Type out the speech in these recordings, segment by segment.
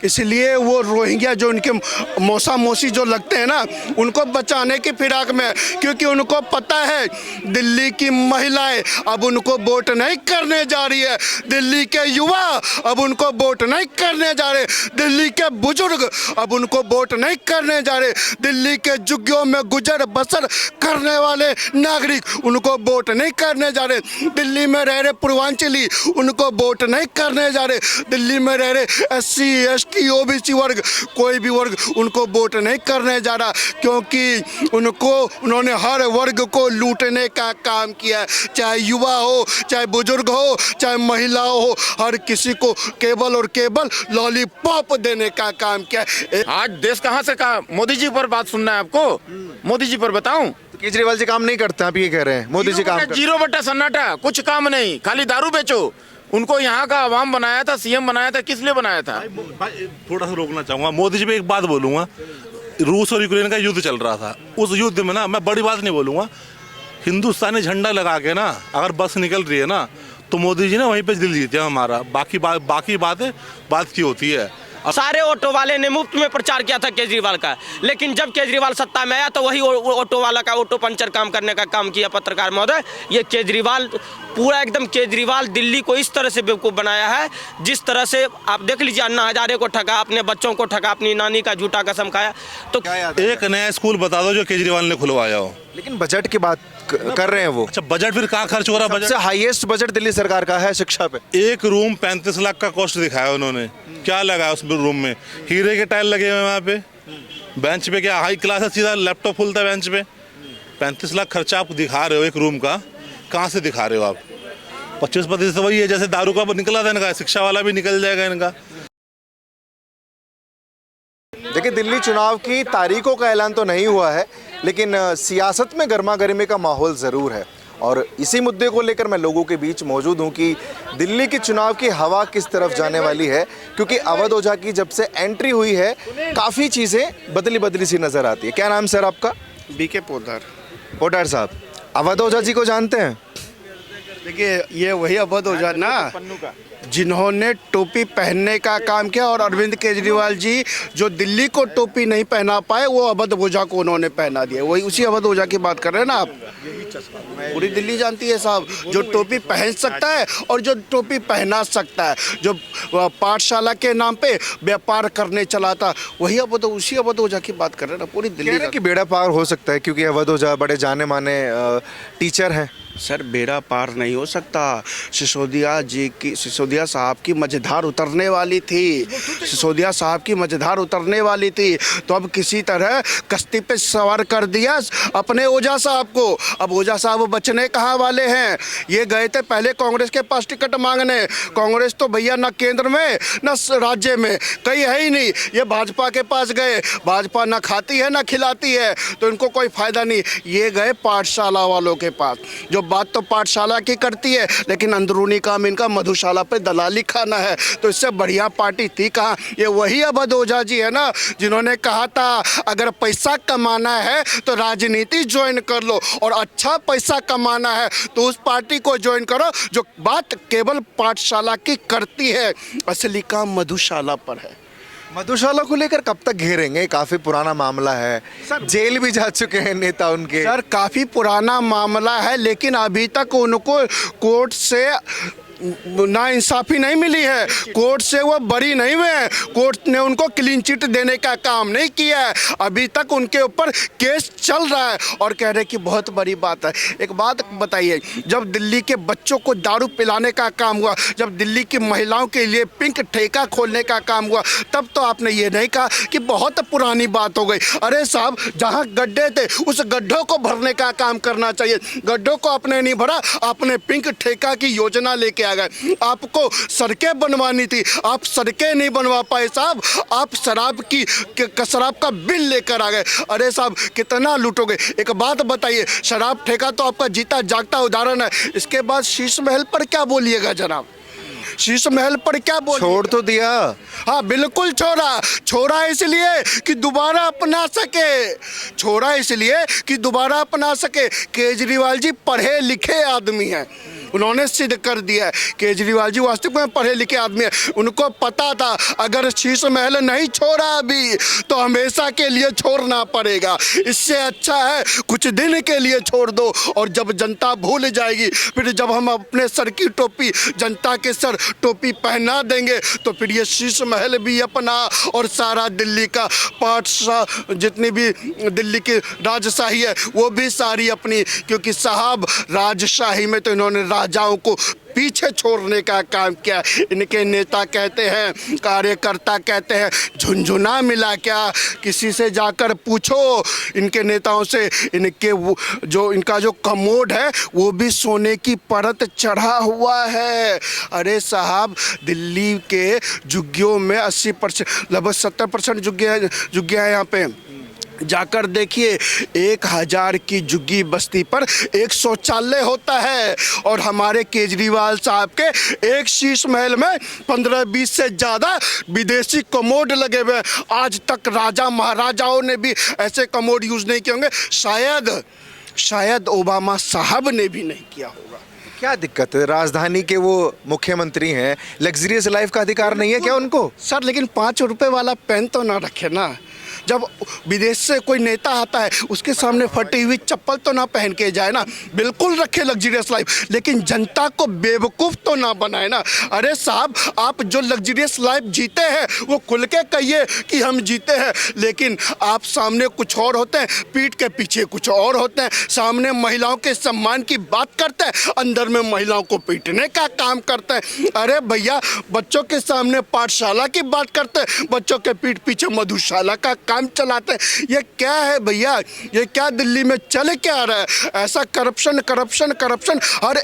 इसलिए वो रोहिंग्या जो उनके मौसा मौसी जो लगते हैं ना, उनको बचाने की फिराक में, क्योंकि उनको पता है दिल्ली की महिलाएं अब उनको वोट नहीं करने जा रही है, दिल्ली के युवा अब उनको वोट नहीं करने जा रहे, दिल्ली के बुजुर्ग अब उनको वोट नहीं करने जा रहे, दिल्ली के झुग्गियों में गुजर बसर करने वाले नागरिक उनको वोट नहीं करने जा रहे, दिल्ली में रह रहे पूर्वांचली उनको वोट नहीं करने जा रहे, दिल्ली में रह रहे SC ST OBC वर्ग, कोई भी वर्ग उनको वोट नहीं करने जा रहा, क्योंकि उन्होंने हर वर्ग को लूटने का काम किया है, चाहे युवा हो, चाहे बुजुर्ग हो, चाहे महिला हो, हर किसी को केवल और केवल लॉलीपॉप देने का काम किया है। आज देश कहाँ से कहा, मोदी जी पर बात सुनना है आपको, मोदी जी पर बताऊं? तो केजरीवाल जी काम नहीं करते, आप ये कह रहे हैं मोदी जी काम करते हैं। 0 सन्नाटा, कुछ काम नहीं, खाली दारू बेचो। उनको यहाँ का आवाम बनाया था, CM बनाया था, किस लिए बनाया था? थोड़ा सा रोकना चाहूंगा, मोदी जी पे एक बात बोलूंगा। रूस और यूक्रेन का युद्ध चल रहा था, उस युद्ध में ना मैं बड़ी बात नहीं बोलूंगा, हिंदुस्तानी झंडा लगा के ना अगर बस निकल रही है ना तो मोदी जी ने वहीं पे दिल जीते हमारा। बाकी बातें बात की होती है। सारे ऑटो वाले ने मुफ्त में प्रचार किया था केजरीवाल का, लेकिन जब केजरीवाल सत्ता में आया तो वही ऑटो वाला का ऑटो पंचर काम करने का काम किया। पत्रकार महोदय, ये केजरीवाल पूरा एकदम केजरीवाल दिल्ली को इस तरह से बेवकूफ़ बनाया है, जिस तरह से आप देख लीजिए, अन्ना हजारे को ठगा, अपने बच्चों को ठगा, अपनी नानी का झूठा कसम खाया। तो एक नया स्कूल बता दो जो केजरीवाल ने खुलवाया हो। लेकिन बजट की बात कर रहे हैं वो। अच्छा, बजट फिर कहाँ खर्च हो रहा? बजट सबसे हाईएस्ट बजट दिल्ली सरकार का है शिक्षा पे। एक रूम 35 लाख का कॉस्ट दिखाया उन्होंने। क्या लगा उस रूम में? हीरे के टाइल लगे हुए वहाँ पे, बेंच पे क्या हाई क्लास है, सीधा लैपटॉप खुलता है बेंच पे। 35 लाख खर्चा आप दिखा रहे हो एक रूम का, कहाँ से दिखा रहे हो आप? 25% तो वही है जैसे दारू का निकला था इनका, शिक्षा वाला भी निकल जाएगा इनका। देखिए, दिल्ली चुनाव की तारीखों का ऐलान तो नहीं हुआ है, लेकिन सियासत में गर्मा गर्मी का माहौल ज़रूर है। और इसी मुद्दे को लेकर मैं लोगों के बीच मौजूद हूं कि दिल्ली के चुनाव की हवा किस तरफ जाने वाली है, क्योंकि अवध ओझा की जब से एंट्री हुई है काफ़ी चीज़ें बदली सी नज़र आती है। क्या नाम सर आपका? BK पोद्दार। पोद्दार साहब, अवध ओझा जी को जानते हैं? देखिए, ये वही अवध ओझा ना जिन्होंने टोपी पहनने का काम किया, और अरविंद केजरीवाल जी जो दिल्ली को टोपी नहीं पहना पाए वो अवध ओझा को उन्होंने पहना दिया। वही उसी अवध ओझा की बात कर रहे हैं ना आप? पूरी दिल्ली जानती है साहब, जो टोपी पहन सकता है और जो टोपी पहना सकता है, जो पाठशाला के नाम पे व्यापार करने चला था, वही उसी अवध ओझा की बात कर रहे हैं ना। पूरी दिल्ली की बेड़ा पार हो सकता है, क्योंकि अवध ओझा बड़े जाने माने टीचर हैं। सर, बेड़ा पार नहीं हो सकता। सिसोदिया साहब की मझधार उतरने वाली थी, सिसोदिया साहब की मझधार उतरने वाली थी, तो अब किसी तरह कश्ती पे सवार कर दिया अपने ओझा साहब को। अब ओझा साहब बचने कहाँ वाले हैं? ये गए थे पहले कांग्रेस के पास टिकट मांगने। कांग्रेस तो भैया न केंद्र में न राज्य में कहीं है ही नहीं। ये भाजपा के पास गए, भाजपा न खाती है न खिलाती है, तो इनको कोई फायदा नहीं। ये गए पाठशाला वालों के पास। जो बात तो पाठशाला की करती है, लेकिन अंदरूनी काम इनका मधुशाला पे दलाली खाना है। तो इससे बढ़िया पार्टी थी कहाँ? ये वही अवध ओझा जी है ना जिन्होंने कहा था अगर पैसा कमाना है तो राजनीति ज्वाइन कर लो, और अच्छा पैसा कमाना है तो उस पार्टी को ज्वाइन करो जो बात केवल पाठशाला की करती है। असली काम मधुशाला पर है। मधुशाला को लेकर कब तक घेरेंगे? काफी पुराना मामला है, जेल भी जा चुके हैं नेता उनके। सर, काफी पुराना मामला है, लेकिन अभी तक उनको कोर्ट से नाइंसाफ़ी नहीं मिली है, कोर्ट से वो बरी नहीं हुए हैं, कोर्ट ने उनको क्लीन चिट देने का काम नहीं किया है। अभी तक उनके ऊपर केस चल रहा है और कह रहे कि बहुत बड़ी बात है। एक बात बताइए, जब दिल्ली के बच्चों को दारू पिलाने का काम हुआ, जब दिल्ली की महिलाओं के लिए पिंक ठेका खोलने का काम हुआ, तब तो आपने ये नहीं कहा कि बहुत पुरानी बात हो गई। अरे साहब, जहाँ गड्ढे थे उस गड्ढों को भरने का काम करना चाहिए। गड्ढों को आपने नहीं भरा, आपने पिंक ठेका की योजना लेके आ गए। आपको सड़कें बनवानी थी, आप सड़कें नहीं बनवा पाए साहब। आप शराब का बिल लेकर आ गए। अरे साहब, कितना लूटोगे? एक बात बताइए, शराब ठेका तो आपका जीता जागता उदाहरण है। इसके बाद शीश महल पर क्या बोलिएगा जनाब? शीश महल पर क्या बोल? छोड़ तो दिया। हाँ, बिल्कुल छोड़ा। छोड़ा इसलिए कि दोबारा अपना सके, छोड़ा इसलिए कि दोबारा अपना सके। केजरीवाल जी पढ़े लिखे आदमी हैं, उन्होंने सिद्ध कर दिया है। केजरीवाल जी वास्तव में पढ़े लिखे आदमी है, उनको पता था अगर शीश महल नहीं छोड़ा अभी तो हमेशा के लिए छोड़ना पड़ेगा। इससे अच्छा है कुछ दिन के लिए छोड़ दो, और जब जनता भूल जाएगी, फिर जब हम अपने सर की टोपी जनता के सर टोपी पहना देंगे तो फिर ये शीश महल भी अपना और सारा दिल्ली का पाठशाह जितनी भी दिल्ली की राजशाही है वो भी सारी अपनी, क्योंकि साहब राजशाही में तो इन्होंने राजाओं को पीछे छोड़ने का काम किया। इनके नेता कहते हैं, कार्यकर्ता कहते हैं झुनझुना मिला क्या, किसी से जाकर पूछो इनके नेताओं से, इनके जो इनका जो कमोड है वो भी सोने की परत चढ़ा हुआ है। अरे साहब दिल्ली के झुग्गियों में 80% लगभग 70% झुग्गियाँ हैं यहाँ पे। जाकर देखिए 1000 की झुग्गी बस्ती पर एक शौचालय होता है, और हमारे केजरीवाल साहब के एक शीश महल में 15-20 से ज़्यादा विदेशी कमोड लगे हुए हैं। आज तक राजा महाराजाओं ने भी ऐसे कमोड यूज़ नहीं किए होंगे, शायद ओबामा साहब ने भी नहीं किया होगा। क्या दिक्कत है? राजधानी के वो मुख्यमंत्री हैं, लग्जरियस लाइफ का अधिकार नहीं है क्या उनको? सर लेकिन 5 रुपए वाला पेन तो ना रखे ना। जब विदेश से कोई नेता आता है उसके सामने फटी हुई चप्पल तो ना पहन के जाए ना। बिल्कुल रखे लग्जरियस लाइफ, लेकिन जनता को बेवकूफ़ तो ना बनाए ना। अरे साहब आप जो लग्जरियस लाइफ जीते हैं वो खुल के कहिए कि हम जीते हैं, लेकिन आप सामने कुछ और होते हैं, पीठ के पीछे कुछ और होते हैं। सामने महिलाओं के सम्मान की बात करते हैं, अंदर में महिलाओं को पीटने का काम करते हैं। अरे भैया बच्चों के सामने पाठशाला की बात करते हैं, बच्चों के पीठ पीछे मधुशाला का काम चलाते हैं। ये क्या है भैया, ये क्या दिल्ली में चल क्या आ रहा है? ऐसा करप्शन करप्शन करप्शन हर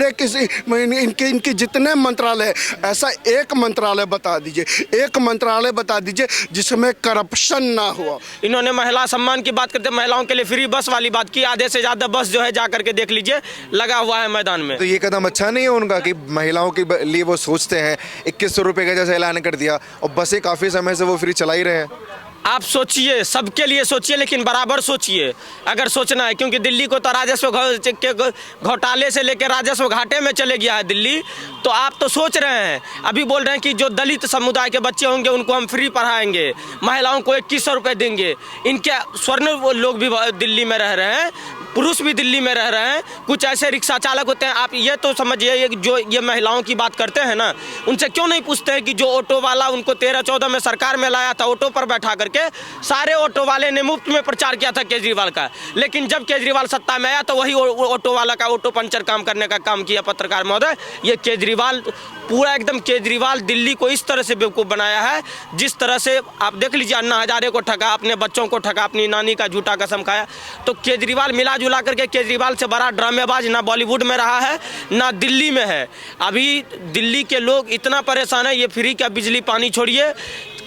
एक इनके जितने मंत्रालय है, ऐसा एक मंत्रालय बता दीजिए, एक मंत्रालय बता दीजिए जिसमें करप्शन ना हुआ। इन्होंने महिला सम्मान की बात करते, महिलाओं के लिए फ्री बस वाली बात की। आधे से ज़्यादा बस जो है जा करके देख लीजिए लगा हुआ है मैदान में। तो ये कदम अच्छा नहीं है उनका कि महिलाओं के लिए वो सोचते हैं? 2100 रुपये का जैसे ऐलान कर दिया और बसें काफ़ी समय से वो फ्री चला ही रहे हैं। आप सोचिए, सबके लिए सोचिए, लेकिन बराबर सोचिए अगर सोचना है, क्योंकि दिल्ली को तो राजस्व के घोटाले से लेकर राजस्व घाटे में चले गया है दिल्ली। तो आप तो सोच रहे हैं, अभी बोल रहे हैं कि जो दलित समुदाय के बच्चे होंगे उनको हम फ्री पढ़ाएंगे, महिलाओं को 2100 रुपये देंगे। इनके स्वर्ण लोग भी दिल्ली में रह रहे हैं, पुरुष भी दिल्ली में रह रहे हैं, कुछ ऐसे रिक्शा चालक होते हैं। आप ये तो समझिए जो ये महिलाओं की बात करते हैं ना, उनसे क्यों नहीं पूछते हैं कि जो ऑटो वाला उनको 13-14 में सरकार में लाया था ऑटो पर बैठा करके, सारे ऑटो वाले ने मुफ्त में प्रचार किया था केजरीवाल का, लेकिन जब केजरीवाल सत्ता में आया तो वही ऑटो वाला का ऑटो पंचर काम करने का काम किया। पत्रकार महोदय, ये केजरीवाल पूरा एकदम केजरीवाल दिल्ली को इस तरह से बेवकूफ़ बनाया है, जिस तरह से आप देख लीजिए अन्ना हजारे को ठगा, अपने बच्चों को ठगा, अपनी नानी का झूठा कसम खाया। तो केजरीवाल मिला जुला करके केजरीवाल से बड़ा ड्रामेबाज ना बॉलीवुड में रहा है ना दिल्ली में है। अभी दिल्ली के लोग इतना परेशान है, ये फ्री का बिजली पानी छोड़िए,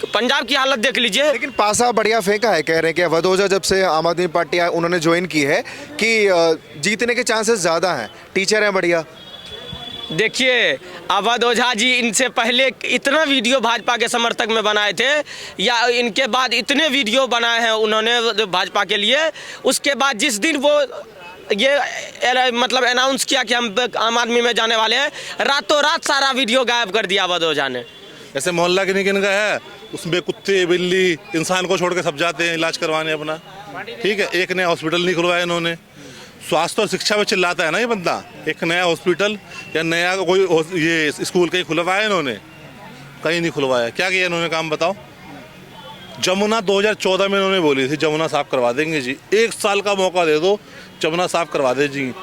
पंजाब की हालत देख लीजिए। लेकिन पासा बढ़िया फेंका है, कह रहे हैं कि अवध ओझा जब से आम आदमी पार्टी उन्होंने ज्वाइन की है कि जीतने के चांसेस ज़्यादा हैं, टीचर हैं बढ़िया। देखिए अवध ओझा जी इनसे पहले इतना वीडियो भाजपा के समर्थक में बनाए थे, या इनके बाद इतने वीडियो बनाए हैं उन्होंने भाजपा के लिए। उसके बाद जिस दिन वो ये मतलब अनाउंस किया कि हम आम आदमी में जाने वाले हैं, रातों रात सारा वीडियो गायब कर दिया अवध ओझा ने। ऐसे मोहल्ला के निकन का है, उसमें कुत्ते बिल्ली इंसान को छोड़ के सब जाते हैं इलाज करवाने अपना। ठीक है, एक नया हॉस्पिटल नहीं खुलवाया इन्होंने। स्वास्थ्य और शिक्षा में चिल्लाता है ना ये बंदा, एक नया हॉस्पिटल या नया कोई ये स्कूल कहीं खुलवाया इन्होंने? कहीं नहीं खुलवाया। क्या किया इन्होंने काम बताओ? जमुना 2014 में इन्होंने बोली थी जमुना साफ करवा देंगे जी, 1 साल का मौका दे दो जमुना साफ करवा दे जी।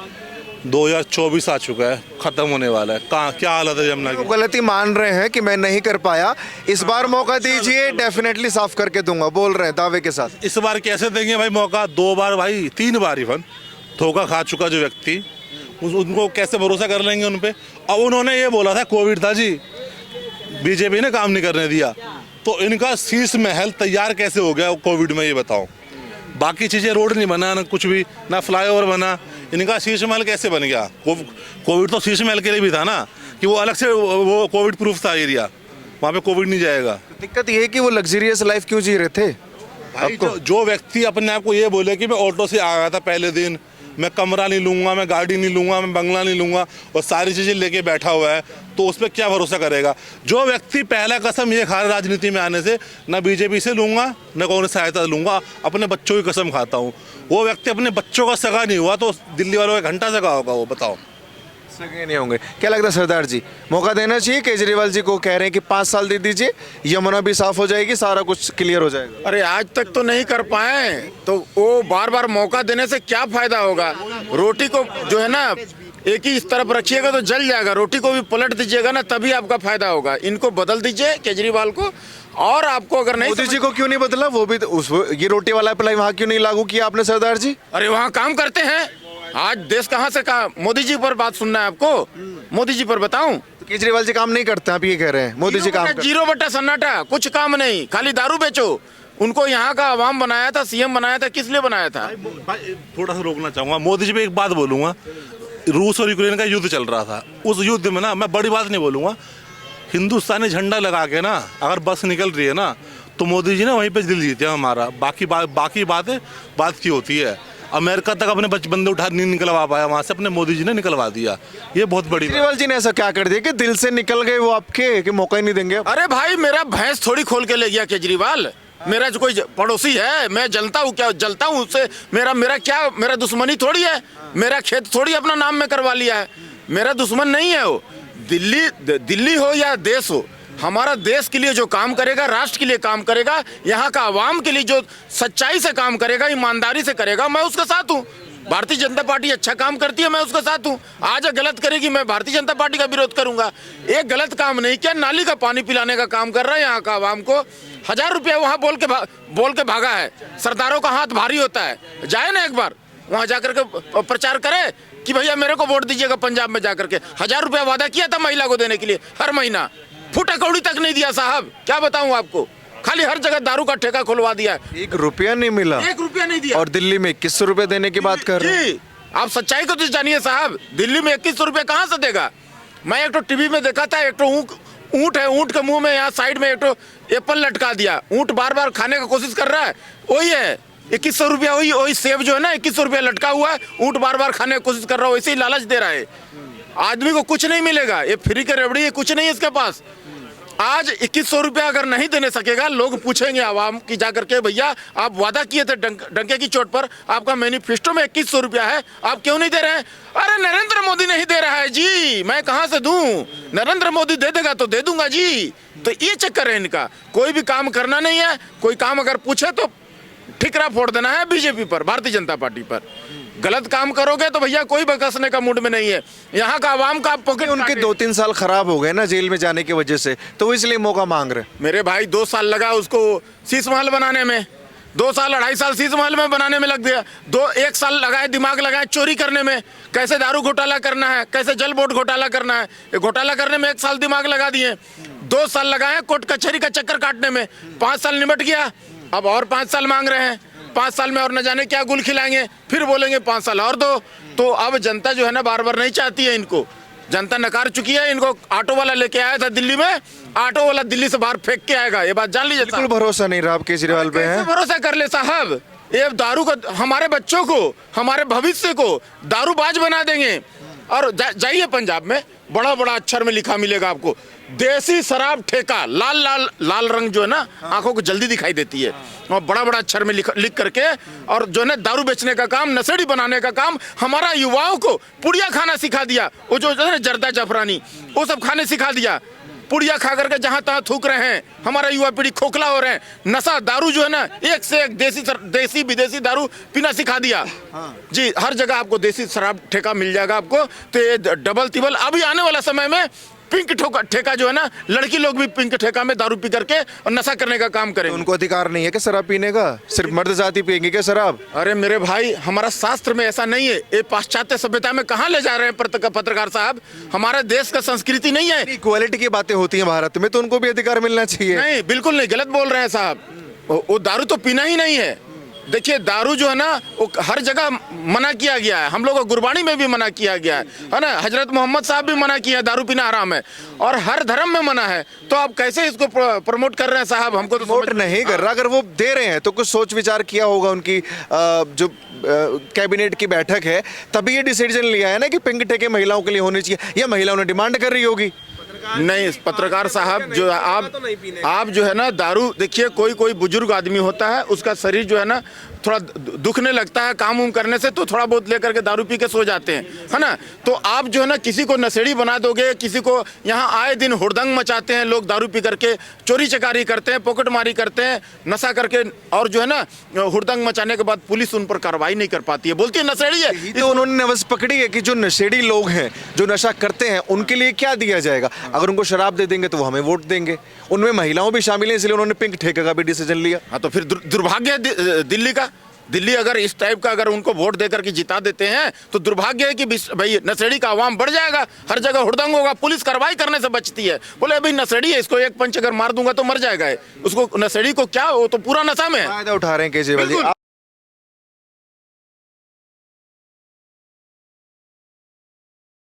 2024 आ चुका है, खत्म होने वाला है, कहाँ क्या हालत है जमुना की? गलती मान रहे हैं कि मैं नहीं कर पाया, इस बार मौका दीजिए, डेफिनेटली साफ करके दूंगा, बोल रहे हैं दावे के साथ। इस बार कैसे देंगे भाई मौका? 2 बार भाई, 3 बार इवन धोखा खा चुका जो व्यक्ति, उनको कैसे भरोसा कर लेंगे उन पे? अब उन्होंने ये बोला था कोविड था जी, बीजेपी ने काम नहीं करने दिया, तो इनका शीश महल तैयार कैसे हो गया कोविड में, ये बताओ? बाकी चीज़ें, रोड नहीं बना ना कुछ भी, ना फ्लाईओवर बना, इनका शीश महल कैसे बन गया? कोविड तो शीश महल के लिए भी था ना, कि वो अलग से वो कोविड प्रूफ था एरिया, वहाँ पे कोविड नहीं जाएगा। दिक्कत ये है कि वो लग्जरियस लाइफ क्यों जी रहे थे? भाई जो व्यक्ति अपने आप को ये बोले कि मैं ऑटो से आ गया था पहले दिन, मैं कमरा नहीं लूँगा, मैं गाड़ी नहीं लूँगा, मैं बंगला नहीं लूँगा और सारी चीज़ें लेके बैठा हुआ है, तो उस पर क्या भरोसा करेगा। जो व्यक्ति पहला कसम ये खा रहा राजनीति में आने से, ना बीजेपी से लूँगा न कांग्रेस सहायता लूँगा, अपने बच्चों की कसम खाता हूँ। वो व्यक्ति अपने बच्चों का सगा नहीं हुआ तो दिल्ली वालों का घंटा सगा होगा, वो बताओ। सगे नहीं होंगे। क्या लगता है सरदार जी, मौका देना चाहिए केजरीवाल जी को? कह रहे हैं कि 5 साल दे दीजिए, यमुना भी साफ हो जाएगी, सारा कुछ क्लियर हो जाएगा। अरे आज तक तो नहीं कर पाए, तो वो बार बार मौका देने से क्या फायदा होगा। रोटी को जो है ना एक ही इस तरफ रखिएगा तो जल जाएगा, रोटी को भी पलट दीजिएगा ना तभी आपका फायदा होगा। इनको बदल दीजिए केजरीवाल को। और आपको अगर नहीं मोदी जी को क्यों नहीं बदला? वो भी तो ये रोटी वाला अप्लाई वहाँ क्यों नहीं लागू किया आपने सरदार जी? अरे वहाँ काम करते हैं। आज देश कहाँ से कहा। मोदी जी पर बात सुनना है आपको, मोदी जी पर बताऊं? तो केजरीवाल जी काम नहीं करते, आप ये कह रहे हैं मोदी जी काम करते? 0 सन्नाटा, कुछ काम नहीं, खाली दारू बेचो। उनको यहाँ का अवाम बनाया था, सीएम बनाया था, किस लिए बनाया था? थोड़ा सा रोकना चाहूँगा, मोदी जी पे एक बात बोलूँगा। रूस और यूक्रेन का युद्ध चल रहा था, उस युद्ध में ना मैं बड़ी बात नहीं बोलूँगा, हिंदुस्तानी झंडा लगा के ना अगर बस निकल रही है ना तो मोदी जी ना वहीं पे दिल जीते हैं हमारा। बाकी बातें बात की होती है। अमेरिका तक अपने बंदे उठा नहीं निकलवा पाया, वहाँ से अपने मोदी जी ने निकलवा दिया। ये बहुत बड़ी केजरीवाल जी ने ऐसा क्या कर दिया कि दिल से निकल गए वो आपके, कि मौका ही नहीं देंगे? अरे भाई मेरा भैंस थोड़ी खोल के ले गया केजरीवाल। मेरा जो कोई पड़ोसी है, मैं जलता हूँ, क्या जलता हूँ उससे? मेरा दुश्मनी थोड़ी है। मेरा खेत थोड़ी अपना नाम में करवा लिया है। मेरा दुश्मन नहीं है वो। दिल्ली हो या देश हो, हमारा देश के लिए जो काम करेगा, राष्ट्र के लिए काम करेगा, यहाँ का आवाम के लिए जो सच्चाई से काम करेगा, ईमानदारी से करेगा, मैं उसके साथ हूँ। भारतीय जनता पार्टी अच्छा काम करती है, मैं उसके साथ हूँ। आज गलत करेगी, मैं भारतीय जनता पार्टी का विरोध करूंगा। एक गलत काम नहीं किया, नाली का पानी पिलाने का काम कर रहा है यहाँ का आवाम को। 1000 रुपया वहाँ बोल के भागा है। सरदारों का हाथ भारी होता है, जाए ना एक बार वहाँ जाकर के प्रचार करे कि भैया मेरे को वोट दीजिएगा। पंजाब में जाकर के 1000 रुपया वादा किया था महिला को देने के लिए, हर महीना फुटा कौड़ी तक नहीं दिया साहब। क्या बताऊं आपको, खाली हर जगह दारू का ठेका खुलवा दिया है। 1 रुपया नहीं मिला, 1 रुपया नहीं दिया। और दिल्ली में 2100 रुपए देने की बात कर रहे हैं। जी, आप सच्चाई को तो जानिए साहब। दिल्ली में 2100 रुपया कहाँ से देगा? मैं एक तो टीवी में देखा था, एक तो ऊँट है, ऊँट के मुंह में यहाँ साइड में एक तो एप्पल लटका दिया। ऊँट बार बार खाने का कोशिश कर रहा है, वही है 2100 रुपया। वही सेब जो है ना 2100 रुपया लटका हुआ है, ऊँट बार बार खाने की कोशिश कर रहा है, वैसे ही लालच दे रहा है। आदमी को कुछ नहीं मिलेगा, ये फ्री के रबड़ी है, कुछ नहीं है इसके पास। आज 2100 रुपया अगर नहीं देने सकेगा, लोग पूछेंगे आवाम की जाकर के, भैया आप वादा किए थे डंके की चोट पर, आपका मैनिफेस्टो में 2100 रुपया है, आप क्यों नहीं दे रहे हैं? अरे नरेंद्र मोदी नहीं दे रहा है जी, मैं कहां से दूं? नरेंद्र मोदी दे देगा तो दे दूंगा जी। तो ये चक्कर है इनका, कोई भी काम करना नहीं है। कोई काम अगर पूछे तो ठिकरा फोड़ देना है बीजेपी पर, भारतीय जनता पार्टी पर। गलत काम करोगे तो भैया कोई बकसने का मूड में नहीं है। यहाँ का आवाम का पॉकेट, उनके 2-3 साल खराब हो गए ना जेल में जाने की वजह से, तो वो इसलिए मौका मांग रहे। मेरे भाई 2 साल लगा उसको शीश महल बनाने में, 2 साल 2.5 साल शीश महल में बनाने में लग गया। 1 साल लगाए, दिमाग लगाए चोरी करने में, कैसे दारू घोटाला करना है, कैसे जल बोर्ड घोटाला करना है। ये घोटाला करने में 1 साल दिमाग लगा दिए। 2 साल लगाए कोर्ट कचहरी का चक्कर काटने में, 5 साल निपट गया। अब और 5 साल मांग रहे हैं। 5 साल में और न जाने क्या गुल खिलाएंगे, फिर बोलेंगे 5 साल और दो। तो अब जनता जो है ना बार बार नहीं चाहती है इनको, जनता नकार चुकी है इनको। ऑटो वाला लेके आया था दिल्ली में, ऑटो वाला दिल्ली से बाहर फेंक के आएगा, ये बात जान लीजिए। बिल्कुल भरोसा नहीं रहा आप केजरीवाल पे हैं। भरोसा कर ले साहब, ये दारू को, हमारे बच्चों को, हमारे भविष्य को दारूबाज बना देंगे। और जाइए पंजाब में, बड़ा बड़ा अक्षर में लिखा मिलेगा आपको, देसी शराब ठेका, लाल रंग जो है ना आंखों को जल्दी दिखाई देती है, और बड़ा बड़ा अक्षर में लिख करके, और जो है ना दारू बेचने का काम, नशेड़ी बनाने का काम, हमारा युवाओं को पुड़िया खाना सिखा दिया। वो जो है ना जर्दा जाफरानी, वो सब खाने सिखा दिया। पुड़िया खा करके जहां तहां थूक रहे हैं, हमारा युवा पीढ़ी खोखला हो रहे हैं। नशा दारू जो है ना, एक से एक देसी विदेशी दारू पीना सिखा दिया। जी, हर जगह आपको देसी शराब ठेका मिल जाएगा आपको। तो ये डबल तिबल, अभी आने वाला समय में पिंक ठेका जो है ना, लड़की लोग भी पिंक ठेका में दारू पी करके और नशा करने का काम करेंगे। उनको अधिकार नहीं है कि शराब पीने का? सिर्फ मर्द जाति पिएंगे क्या शराब? अरे मेरे भाई, हमारा शास्त्र में ऐसा नहीं है। ये पाश्चात्य सभ्यता में कहाँ ले जा रहे हैं पत्रकार साहब? हमारे देश का संस्कृति नहीं है। इक्वालिटी की बातें होती हैं भारत में, तो उनको भी अधिकार मिलना चाहिए। नहीं, बिल्कुल नहीं, गलत बोल रहे हैं साहब। वो दारू तो पीना ही नहीं है। देखिए दारू जो है ना वो हर जगह मना किया गया है। हम लोग को गुरबानी में भी मना किया गया है ना। हजरत मोहम्मद साहब भी मना किया है, दारू पीना हराम है, और हर धर्म में मना है। तो आप कैसे इसको प्रमोट कर रहे हैं साहब? हमको तो वोट नहीं कर रहा, अगर वो दे रहे हैं तो कुछ सोच विचार किया होगा। उनकी जो कैबिनेट की बैठक है तभी ये डिसीजन लिया है ना कि पिंक ठेके महिलाओं के लिए होने चाहिए, या महिलाओं ने डिमांड कर रही होगी। नहीं पत्रकार साहब, जो आप जो है ना दारू, देखिए कोई बुजुर्ग आदमी होता है, उसका शरीर जो है ना थोड़ा दुखने लगता है काम उम करने से, तो थोड़ा बहुत लेकर के दारू पी के सो जाते हैं, है ना। तो आप जो है ना किसी को नशेड़ी बना दोगे, किसी को यहाँ आए दिन हुड़दंग मचाते हैं लोग, दारू पी करके चोरी चकारी करते हैं, पॉकेटमारी करते हैं, नशा करके, और जो है ना हुड़दंग मचाने के बाद पुलिस उन पर कार्रवाई नहीं कर पाती है, बोलती है नशेड़ी है। तो उन्होंने नवज पकड़ी है कि जो नशेड़ी लोग हैं, जो नशा करते हैं, उनके लिए क्या दिया जाएगा। अगर उनको शराब दे देंगे तो वो हमें वोट देंगे। उनमें महिलाओं भी शामिल हैं, इसलिए उन्होंने पिंक ठेके का भी डिसीजन लिया। हाँ तो फिर दुर्भाग्य है दिल्ली का। दिल्ली अगर इस टाइप का अगर उनको वोट देकर के जिता देते हैं तो दुर्भाग्य है कि भाई नशेड़ी का आवाम बढ़ जाएगा, हर जगह हुड़दंग होगा, पुलिस कार्रवाई करने से बचती है। बोले अभी नशेड़ी है, इसको एक पंच अगर मार दूंगा तो मर जाएगा, उसको नशेड़ी को क्या, वो तो पूरा नशा में है। फायदा उठा रहे हैं केजरीवाल जी।